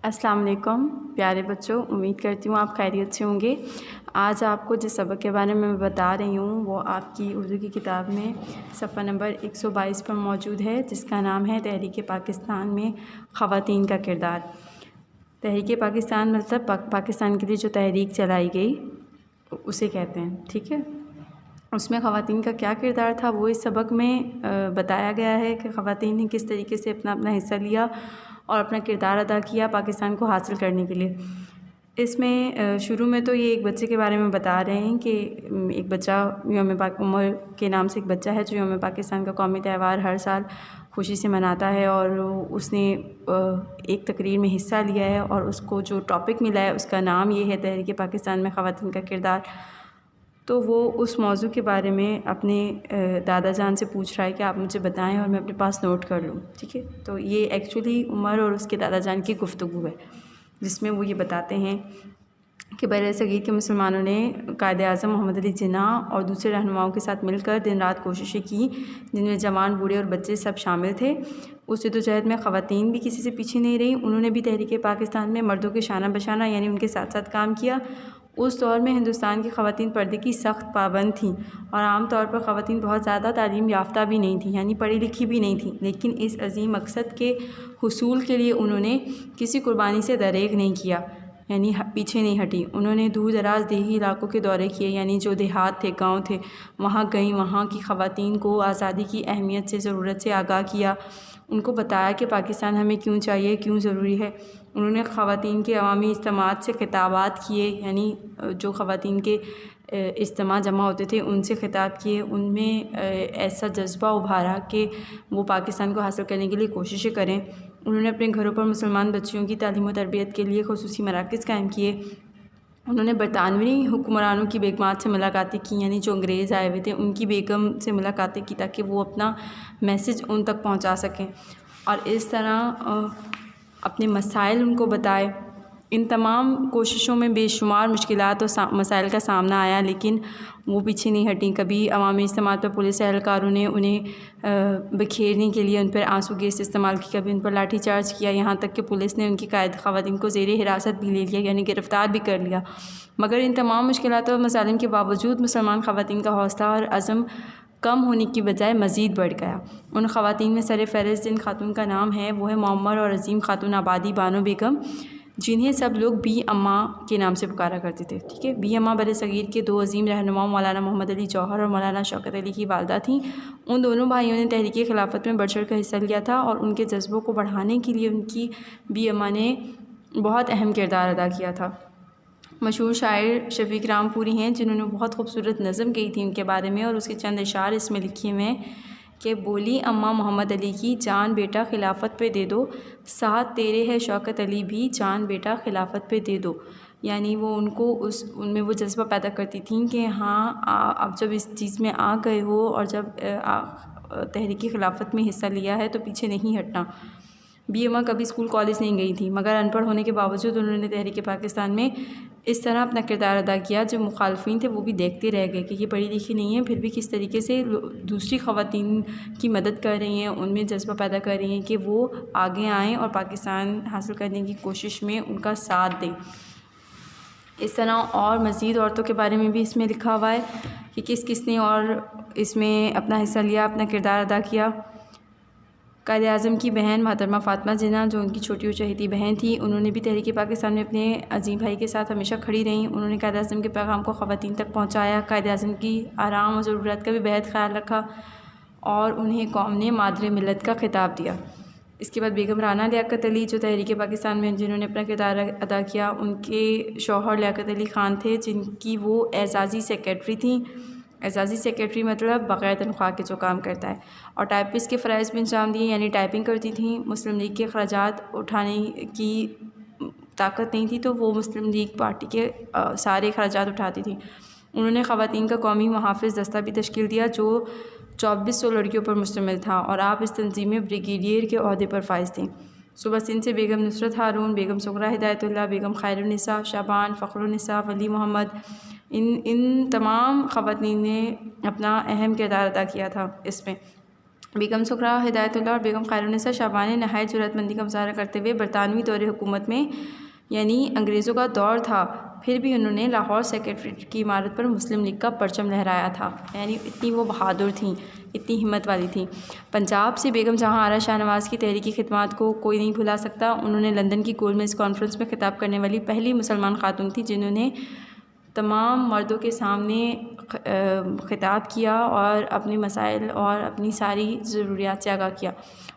अस्सलाम वालेकुम प्यारे बच्चों, उम्मीद करती हूँ आप खैरियत से होंगे। आज आपको जिस सबक के बारे में मैं बता रही हूँ वो आपकी उर्दू की किताब में सफ़ा नंबर 122 पर मौजूद है, जिसका नाम है तहरीक पाकिस्तान में ख़वातीन का किरदार। तहरीक पाकिस्तान मतलब पाकिस्तान के लिए जो तहरीक चलाई गई उसे कहते हैं, ठीक है। उसमें ख़वातीन का क्या किरदार था वो इस सबक में बताया गया है कि ख़वातीन ने किस तरीके से अपना अपना हिस्सा लिया और अपना किरदार अदा किया पाकिस्तान को हासिल करने के लिए। इसमें शुरू में तो ये एक बच्चे के बारे में बता रहे हैं कि एक बच्चा उमर के नाम से एक बच्चा है जो यौम पाकिस्तान का कौमी त्यौहार हर साल खुशी से मनाता है, और उसने एक तकरीर में हिस्सा लिया है और उसको जो टॉपिक मिला है उसका नाम ये है तहरीक पाकिस्तान में ख़वातीन का किरदार। तो वो उस मौजू के बारे में अपने दादा जान से पूछ रहा है कि आप मुझे बताएं और मैं अपने पास नोट कर लूँ, ठीक है। तो ये एक्चुअली उमर और उसके दादा जान की गुफ्तगू है, जिसमें वो ये बताते हैं कि बर-ए-सग़ीर के मुसलमानों ने कायद-ए-आज़म मोहम्मद अली जिन्नाह और दूसरे रहनुमाओं के साथ मिलकर दिन रात कोशिशें की, जिनमें जवान, बूढ़े और बच्चे सब शामिल थे। उस जद्दोजहद में ख़वातीन भी किसी से पीछे नहीं रहीं। उन्होंने भी तहरीक पाकिस्तान में मर्दों के शाना बशाना यानी उनके साथ साथ काम किया। उस दौर में हिंदुस्तान की ख़वातीन पर्दे की सख्त पाबंद थीं और आम तौर पर ख़वातीन बहुत ज़्यादा तालीम याफ्ता भी नहीं थी, यानी पढ़ी लिखी भी नहीं थी। लेकिन इस अज़ीम मकसद के हुसूल के लिए उन्होंने किसी कुर्बानी से दरेग नहीं किया, यानी पीछे नहीं हटी। उन्होंने दूर दराज देही इलाकों के दौरे किए, यानी जो देहात थे, गाँव थे, वहाँ गई, वहाँ की ख़वातीन को आज़ादी की अहमियत से, ज़रूरत से आगाह किया, उनको बताया कि पाकिस्तान हमें क्यों चाहिए, क्यों ज़रूरी है। उन्होंने ख़वातीन के अवामी इज्तिमात से खिताबात किए, यानी जो ख़वातीन के इज्तिमा जमा होते थे उनसे खिताब किए, उनमें ऐसा जज्बा उभारा कि वो पाकिस्तान को हासिल करने के लिए कोशिशें करें। उन्होंने अपने घरों पर मुसलमान बच्चियों की तालीम और तरबियत के लिए ख़ुसूसी मराकज़ कायम किए। उन्होंने बरतानवी हुक्मरानों की बेगमात से मुलाकातें की, यानी जो अंग्रेज़ आए हुए थे उनकी बेगम से मुलाकातें की, ताकि वो अपना मैसेज उन तक पहुंचा सकें और इस तरह अपने मसाइल उनको बताए। इन तमाम कोशिशों में बेशुमार मुश्किलात और मसाइल का सामना आया, लेकिन वो पीछे नहीं हटी। कभी अवामी इज्तिमा पर पुलिस एहलकारों ने उन्हें बखेरने के लिए उन पर आंसू गैस इस्तेमाल की, कभी उन पर लाठी चार्ज किया, यहाँ तक कि पुलिस ने उनकी कायद ख़वातीन को ज़ेरे हिरासत भी ले लिया, यानी गिरफ़्तार भी कर लिया। मगर इन तमाम मुश्किलात और मसाइल के बावजूद मुसलमान ख़वातीन का हौसला और अज़म कम होने की बजाय मज़ीद बढ़ गया। उन ख़वातीन में सर फ़हरिस्त जिन खातून का नाम है वो है मोअम्मर और अज़ीम खातून आबादी बानो बेगम, जिन्हें सब लोग बी अम्मा के नाम से पुकारा करते थे, ठीक है। बी अम्मा बर-ए-सग़ीर के दो अज़ीम रहनुमा मौलाना मोहम्मद अली जौहर और मौलाना शौकत अली की वालदा थीं। उन दोनों भाइयों ने तहरीक खिलाफत में बढ़ चढ़ कर हिस्सा लिया था और उनके जज्बों को बढ़ाने के लिए उनकी बी अम्मा ने बहुत अहम किरदार अदा किया था। मशहूर शायर शफ़ीक़ रामपुरी हैं, जिन्होंने बहुत खूबसूरत नज़म कही थी उनके बारे में, और उसके चंद इशार इसमें लिखे हुए हैं कि बोली अम्मा मोहम्मद अली की, जान बेटा खिलाफत पे दे दो, साथ तेरे है शौकत अली भी, जान बेटा खिलाफत पे दे दो। यानी वो उनको उनमें वो जज्बा पैदा करती थी कि हाँ अब जब इस चीज़ में आ गए हो और जब तहरीक खिलाफत में हिस्सा लिया है तो पीछे नहीं हटना। बी अम्मा कभी स्कूल कॉलेज नहीं गई थी, मगर अनपढ़ होने के बावजूद उन्होंने तहरीक पाकिस्तान में इस तरह अपना किरदार अदा किया, जो मुखालफिन थे वो भी देखते रह गए कि ये पढ़ी लिखी नहीं है, फिर भी किस तरीके से दूसरी ख़वातीन की मदद कर रही हैं, उनमें जज्बा पैदा कर रही हैं कि वो आगे आएँ और पाकिस्तान हासिल करने की कोशिश में उनका साथ दें। इस तरह और मज़ीद औरतों के बारे में भी इसमें लिखा हुआ है कि किस किस ने और इसमें अपना हिस्सा लिया, अपना किरदार अदा किया। कायद-ए-आज़म की बहन मोहतरमा फ़ातिमा जिन्नाह, जो उनकी छोटी और चहेती बहन थी, उन्होंने भी तहरीक पाकिस्तान में अपने अज़ीम भाई के साथ हमेशा खड़ी रहीं। उन्होंने कायद-ए-आज़म के पैगाम को ख़वातीन तक पहुँचाया, कायद-ए-आज़म की आराम और ज़रूरत का भी बेहद ख़्याल रखा और उन्हें कौम ने मादरे मिल्लत का खिताब दिया। इसके बाद बेगम राना लियाकत अली, जो तहरीक पाकिस्तान में जिन्होंने अपना किरदार अदा किया, उनके शौहर लियाकत अली ख़ान थे, जिनकी वो एज़ाज़ी सेक्रेटरी थी। एज़ाज़ी सेक्रेटरी मतलब बग़ैर तनख्वाह के जो काम करता है, और टाइपिस्ट के फ़राइज़ भी अंजाम दिए, यानी टाइपिंग करती थी। मुस्लिम लीग के अखराजात उठाने की ताकत नहीं थी, तो वो मुस्लिम लीग पार्टी के सारे अखराजात उठाती थी। उन्होंने ख़वातीन का कौमी मुहाफ़िज़ दस्ता भी तश्कील दिया, जो 2400 लड़कियों पर मुश्तमिल था, और आप इस तंजीम में ब्रिगेडियर के ओहदे पर फ़ाइज़ थी। सुबह सिंध से बेगम नुसरत हारून, बेगम सुगरा हिदायतुल्लाह, बेगम खैरुन्निसा, शाबान, फ़खरुन्निसा, वली मोहम्मद, इन तमाम ख़वातीन ने अपना अहम किरदार अदा किया था इसमें। बेगम सुखरा हिदायतुल्लाह और बेगम खैरुन्निसा शाहबान ने नहायत ज़रूरतमंदी का मुज़ाहरा करते हुए बरतानवी दौर हुकूमत में, यानी अंग्रेज़ों का दौर था, फिर भी उन्होंने लाहौर सेक्रेटरीट की इमारत पर मुस्लिम लीग का परचम लहराया था। यानी इतनी वो बहादुर थीं, इतनी हिम्मत वाली थी। पंजाब से बेगम जहाँ आरा शाहनवाज़ की तहरीकी खिदमात को कोई नहीं भुला सकता। उन्होंने लंदन की गोलमेज कॉन्फ्रेंस में खिताब करने वाली पहली मुसलमान खातून थी जिन्होंने तमाम मर्दों के सामने खिताब किया और अपने मसाइल और अपनी सारी ज़रूरियात से आगाह किया।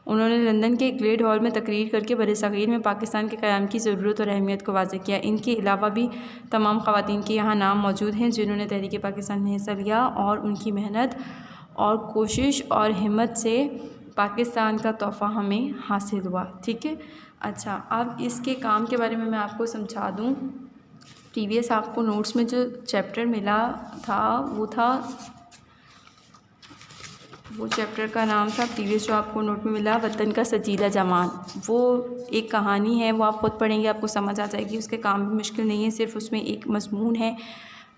उन्होंने लंदन के ग्लेड हॉल में तकरीर करके बरसग़ीर में पाकिस्तान के क़याम की ज़रूरत और अहमियत को वाज़ेह किया। इनके अलावा भी तमाम ख़वातीन के यहाँ नाम मौजूद हैं जिन्होंने तहरीक पाकिस्तान में हिस्सा लिया और उनकी मेहनत और कोशिश और हिम्मत से पाकिस्तान का तोहफ़ा हमें हासिल हुआ। ठीक है, अच्छा, अब इसके काम के बारे में मैं आपको समझा दूँ। प्रीवियस आपको नोट्स में जो चैप्टर मिला था वो चैप्टर का नाम था, प्रीवियस जो आपको नोट में मिला, वतन का सजीदा जमान। वो एक कहानी है, वो आप ख़ुद पढ़ेंगे आपको समझ आ जाएगी। उसके काम भी मुश्किल नहीं है, सिर्फ उसमें एक मज़मून है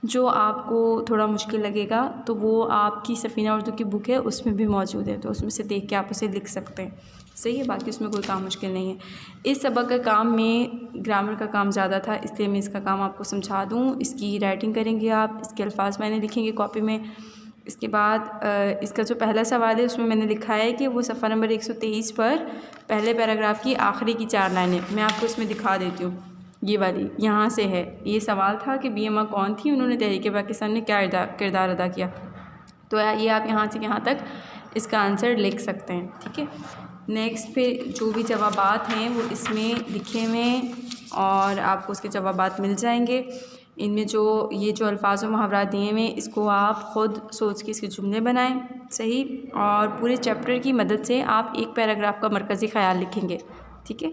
जो आपको थोड़ा मुश्किल लगेगा, तो वो आपकी सफ़ीना उर्दू की बुक है उसमें भी मौजूद है, तो उसमें से देख के आप उसे लिख सकते हैं। सही है, बाकी उसमें कोई काम मुश्किल नहीं है। इस सबक का काम में ग्रामर का काम ज़्यादा था, इसलिए मैं इसका काम आपको समझा दूँ। इसकी राइटिंग करेंगे आप, इसके अल्फाज मैंने लिखेंगे कॉपी में। इसके बाद इसका जो पहला सवाल है उसमें मैंने लिखा है कि वो सफ़ा नंबर 123 पर पहले पैराग्राफ की आखिरी की 4 लाइनें मैं आपको इसमें दिखा देती हूँ। ये वाली यहाँ से है। ये सवाल था कि बी अम्मा कौन थी, उन्होंने तहरीक पाकिस्तान में क्या किरदार अदा किया। तो ये आप यहाँ से यहाँ तक इसका आंसर लिख सकते हैं। ठीक है, नेक्स्ट पे जो भी जवाबात हैं वो इसमें लिखे हुए हैं और आपको उसके जवाबात मिल जाएंगे। इनमें जो अल्फाज और मुहावरात दिए हुए हैं इसको आप ख़ुद सोच के इसके जुमले बनाएं। सही, और पूरे चैप्टर की मदद से आप एक पैराग्राफ का मरकज़ी ख़याल लिखेंगे। ठीक है,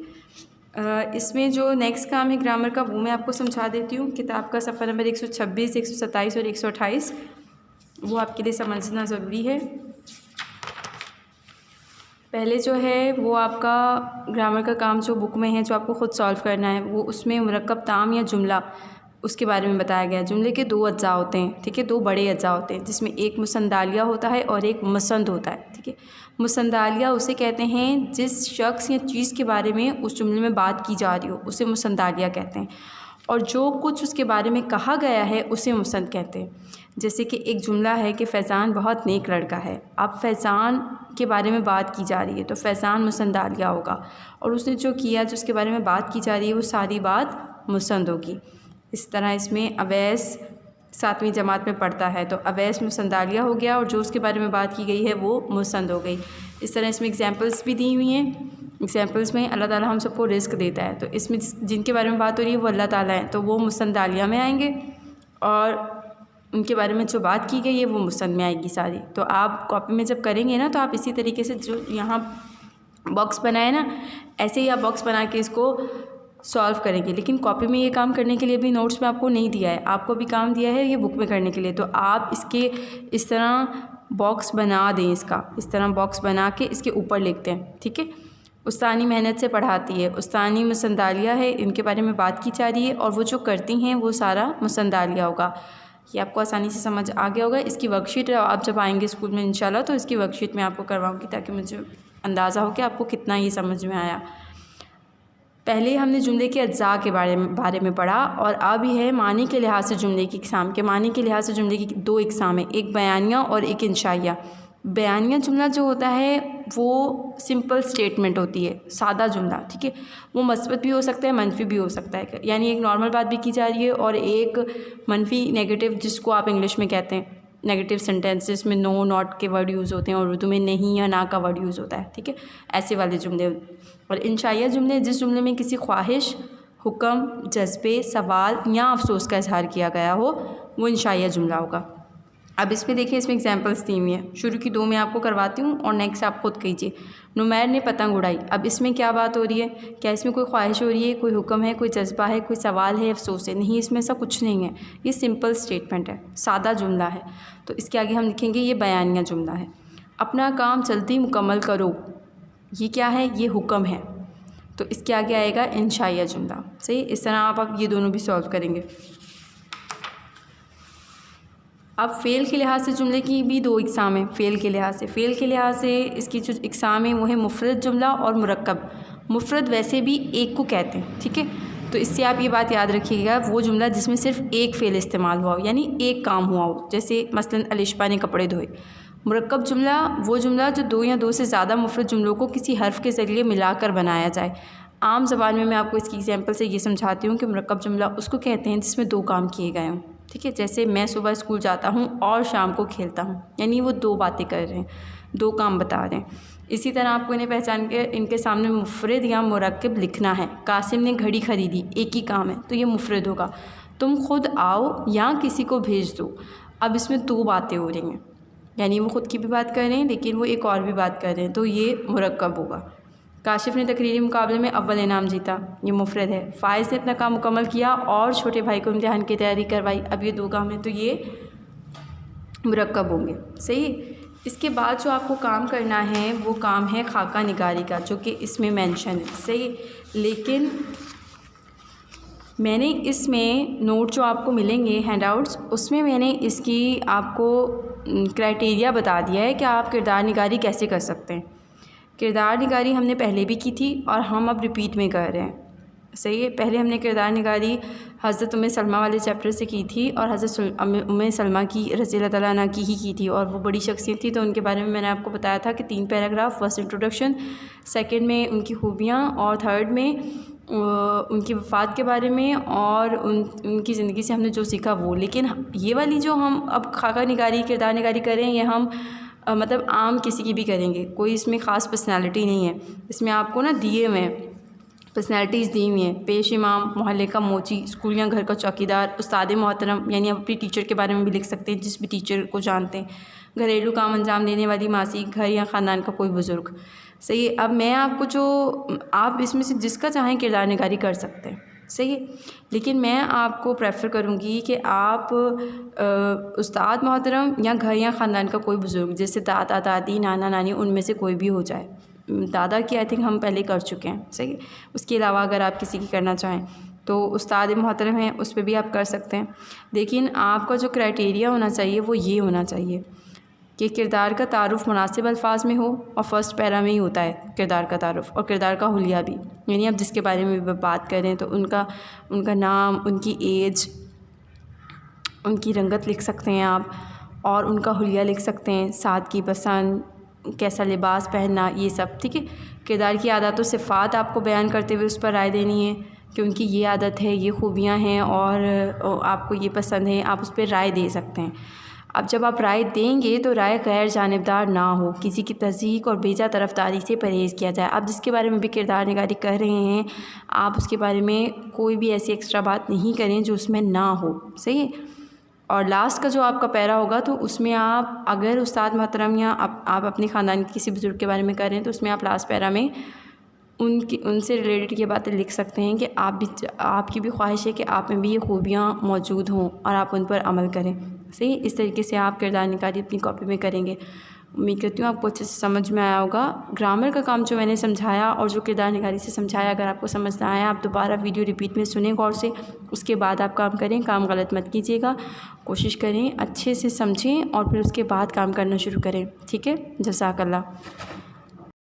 इसमें जो नेक्स्ट काम है ग्रामर का वो मैं आपको समझा देती हूँ। किताब का सफ़ा नंबर 126, 127 और 128 वो आपके लिए समझना ज़रूरी है। पहले जो है वो आपका ग्रामर का काम जो बुक में है जो आपको ख़ुद सॉल्व करना है, वो उसमें मुरक्कब ताम या जुमला उसके बारे में बताया गया है। जुमले के 2 अज्जा होते हैं। ठीक है, 2 बड़े अज्जा होते हैं जिसमें एक मुसंदालिया होता है और एक मुसंद होता है। ठीक है, मुसंदालिया उसे कहते हैं जिस शख्स या चीज़ के बारे में उस जुमले में बात की जा रही हो उसे मुसंदालिया कहते हैं, और जो कुछ उसके बारे में कहा गया है उसे मुसंद कहते हैं। जैसे कि एक जुमला है कि फ़ैज़ान बहुत नेक लड़का है। अब फ़ैज़ान के बारे में बात की जा रही है तो फ़ैज़ान मुसंदालिया होगा, और उसने जो किया जो उसके बारे में बात की जा रही है वो सारी बात मुसंद होगी। इस तरह इसमें अवैस 7वीं जमात में पढ़ता है तो अवैस मुसंदालिया हो गया और जो उसके बारे में बात की गई है वो मुसंद हो गई। इस तरह इसमें एग्जांपल्स भी दी हुई हैं। एग्जांपल्स में अल्लाह ताला हम सबको रिस्क देता है, तो इसमें जिनके बारे में बात हो रही है वो अल्लाह ताला हैं, तो वो मुसंदालिया में आएंगे, और उनके बारे में जो बात की गई है वो मुसंद में आएगी सारी। तो आप कॉपी में जब करेंगे ना तो आप इसी तरीके से जो यहाँ बॉक्स बनाए ना, ऐसे ही आप बॉक्स बना के इसको सॉल्व करेंगे। लेकिन कॉपी में ये काम करने के लिए भी नोट्स में आपको नहीं दिया है, आपको भी काम दिया है ये बुक में करने के लिए। तो आप इसके इस तरह बॉक्स बना दें, इसका इस तरह बॉक्स बना के इसके ऊपर लिखते हैं। ठीक है, उस्तानी मेहनत से पढ़ाती है, उस्तानी मुसंदालिया है, इनके बारे में बात की जा रही है, और वो जो करती हैं वो सारा मुसंदालिया होगा। ये आपको आसानी से समझ आ गया होगा। इसकी वर्कशीट आप जब आएंगे स्कूल में इंशाल्लाह तो इसकी वर्कशीट मैं आपको करवाऊँगी ताकि मुझे अंदाज़ा हो कि आपको कितना ये समझ में आया। पहले हमने जुमले के अज्जा के बारे में पढ़ा, और अब ये है मानी के लिहाज से जुमले की इक़साम के। मानी के लिहाज से जुमले की 2 इक़साम है, एक बयानिया और एक इंशाइया। बयानिया जुमला जो होता है वो सिंपल स्टेटमेंट होती है, सादा जुमला। ठीक है, वो मस्बत भी हो सकता है, मनफी भी हो सकता है, यानी एक नॉर्मल बात भी की जा रही है और एक मनफी नेगेटिव जिसको आप इंग्लिश में कहते हैं नेगेटिव सेंटेंस, जिसमें नो नॉट के वर्ड यूज़ होते हैं और उर्दू में नहीं या ना का वर्ड यूज़ होता है। ठीक है, ऐसे वाले जुमले। और इंशाइया जुमले जिस जुमले में किसी ख्वाहिश, हुक्म, जज्बे, सवाल या अफसोस का इजहार किया गया हो वो इंशाइया जुमला होगा। अब इसमें देखिए, इसमें एग्जांपल्स दी हुई हैं। शुरू की 2 मैं आपको करवाती हूँ और नेक्स्ट आप खुद कीजिए। नुमैर ने पतंग उड़ाई। अब इसमें क्या बात हो रही है? क्या इसमें कोई ख्वाहिश हो रही है, कोई हुक्म है, कोई जज्बा है, कोई सवाल है, अफसोस है? नहीं, इसमें ऐसा कुछ नहीं है। ये सिंपल स्टेटमेंट है, सादा जुमला है। तो इसके आगे हम लिखेंगे ये बयानिया जुमला है। अपना काम जल्दी मुकम्मल करो, ये क्या है? ये हुक्म है। तो इसके आगे आएगा इंशाइया जुमला। सही, इस तरह आप ये दोनों भी सॉल्व करेंगे। अब फ़ेल के लिहाज से जुमले की भी दो इक़साम हैं। फ़ेल के लिहाज से इसकी जो इक़साम है वो है मुफ़रद जुमला और मुरक्कब। मुफ़रद वैसे भी एक को कहते हैं, ठीक है। तो इससे आप ये बात याद रखिएगा, वो जुमला जिसमें सिर्फ़ एक फ़ेल इस्तेमाल हुआ हो, यानी एक काम हुआ हो, जैसे मसलन अलिशबा ने कपड़े धोए। मुरक्कब जुमला वो जुमला जो दो या दो से ज़्यादा मुफ़रद जुमलों को किसी हर्फ़ के ज़रिए मिलाकर बनाया जाए। आम ज़बान में मैं आपको इसकी एग्जांपल से ये समझाती हूँ कि मुरक्कब जुमला उसको कहते हैं जिसमें दो काम किए गए हों, ठीक है। जैसे मैं सुबह स्कूल जाता हूँ और शाम को खेलता हूँ, यानी वो दो बातें कर रहे हैं, दो काम बता रहे हैं। इसी तरह आपको इन्हें पहचान के इनके सामने मुफ़रद या मुरक्कब लिखना है। कासिम ने घड़ी ख़रीदी, एक ही काम है, तो ये मुफ़रद होगा। तुम खुद आओ या किसी को भेज दो, अब इसमें दो बातें हो रही हैं, यानी वो ख़ुद की भी बात कर रहे हैं लेकिन वो एक और भी बात कर रहे हैं, तो ये मुरक्कब होगा। काशिफ़ ने तकरीरी मुकाबले में अव्वल इनाम जीता, ये मुफ़रद है। फ़ाइज़ ने अपना काम मुकम्मल किया और छोटे भाई को इम्तिहान की तैयारी करवाई, अब ये दो काम है, तो ये मुरक्कब होंगे, सही। इसके बाद जो आपको काम करना है वो काम है खाका निगारी का, जो कि इसमें मेंशन है, सही। लेकिन मैंने इसमें नोट जो आपको मिलेंगे हैंडआउट्स, उसमें मैंने इसकी आपको क्राइटेरिया बता दिया है कि आप किरदार निगारी कैसे कर सकते हैं। किरदार निगारी हमने पहले भी की थी और हम अब रिपीट में कर रहे हैं, सही है। पहले हमने किरदार निगारी हज़रत उम्मे सलमा वाले चैप्टर से की थी और हज़रत उम्मे सलमा की रज़ी अल्लाह तआला अन्हा की ही की थी, और वो बड़ी शख्सियत थी, तो उनके बारे में मैंने आपको बताया था कि 3 पैराग्राफ, फर्स्ट इंट्रोडक्शन, सेकंड में उनकी खूबियाँ और थर्ड में उनकी वफ़ात के बारे में और उनकी ज़िंदगी से हमने जो सीखा वो। लेकिन ये वाली जो हम अब खाका निगारी, किरदार निगारी कर रहे हैं, ये हम मतलब आम किसी की भी करेंगे, कोई इसमें ख़ास पर्सनैलिटी नहीं है। इसमें आपको ना दिए हुए हैं, पर्सनैलिटीज़ दी हुई हैं। पेश इमाम, मोहल्ले का मोची, स्कूल या घर का चौकीदार, उस्ताद मोहतरम, यानी आप अपनी टीचर के बारे में भी लिख सकते हैं, जिस भी टीचर को जानते हैं। घरेलू काम अंजाम देने वाली मासी, घर या ख़ानदान का कोई बुज़ुर्ग, सही। अब मैं आपको जो आप इसमें से जिसका चाहें किरदार निगारी कर सकते हैं, सही है। लेकिन मैं आपको प्रेफर करूँगी कि आप उस्ताद मोहतरम या घर या ख़ानदान का कोई बुज़ुर्ग, जैसे दादा दादी, नाना नानी, उनमें से कोई भी हो जाए। दादा की आई थिंक हम पहले कर चुके हैं, सही है। उसके अलावा अगर आप किसी की करना चाहें तो उस्ताद मोहतरम हैं, उस पर भी आप कर सकते हैं। लेकिन आपका जो क्राइटेरिया होना चाहिए वो ये होना चाहिए कि किरदार का तारुफ़ मुनासिब अल्फाज में हो, और फर्स्ट पैरा में ही होता है किरदार का तारुफ़ और किरदार का हुलिया भी, यानी आप जिसके बारे में भी बात कर रहे हैं तो उनका नाम, उनकी एज, उनकी रंगत लिख सकते हैं आप, और उनका हुलिया लिख सकते हैं, सादगी पसंद, कैसा लिबास पहनना, ये सब, ठीक है। किरदार की आदत व सिफ़ात आपको बयान करते हुए उस पर राय देनी है कि उनकी ये आदत है, ये खूबियाँ हैं और आपको ये पसंद है, आप उस पर राय दे सकते हैं। अब जब आप राय देंगे तो राय गैर जानिबदार ना हो, किसी की तज़यीक़ और बेजा तरफ़दारी से परहेज़ किया जाए। आप जिसके बारे में भी किरदार निगारी कर रहे हैं, आप उसके बारे में कोई भी ऐसी एक्स्ट्रा बात नहीं करें जो उसमें ना हो, सही है। और लास्ट का जो आपका पैरा होगा तो उसमें आप अगर उस्ताद मोहतरम या आप अपने ख़ानदान के किसी बुज़ुर्ग के बारे में कर रहे हैं तो उसमें आप लास्ट पैरा में उनसे रिलेटेड ये बातें लिख सकते हैं कि आपकी भी ख्वाहिश है कि आप में भी ये खूबियाँ मौजूद हों और आप उन पर अमल करें, सही। इस तरीके से आप किरदार निगारी अपनी कॉपी में करेंगे। उम्मीद करती हूँ आपको अच्छे से समझ में आया होगा। ग्रामर का काम जो मैंने समझाया और जो किरदार निगारी से समझाया, अगर आपको समझ ना आया, आप दोबारा वीडियो रिपीट में सुने गौर से, उसके बाद आप काम करें। काम गलत मत कीजिएगा, कोशिश करें अच्छे से समझें और फिर उसके बाद काम करना शुरू करें, ठीक है। जज़ाकल्लाह।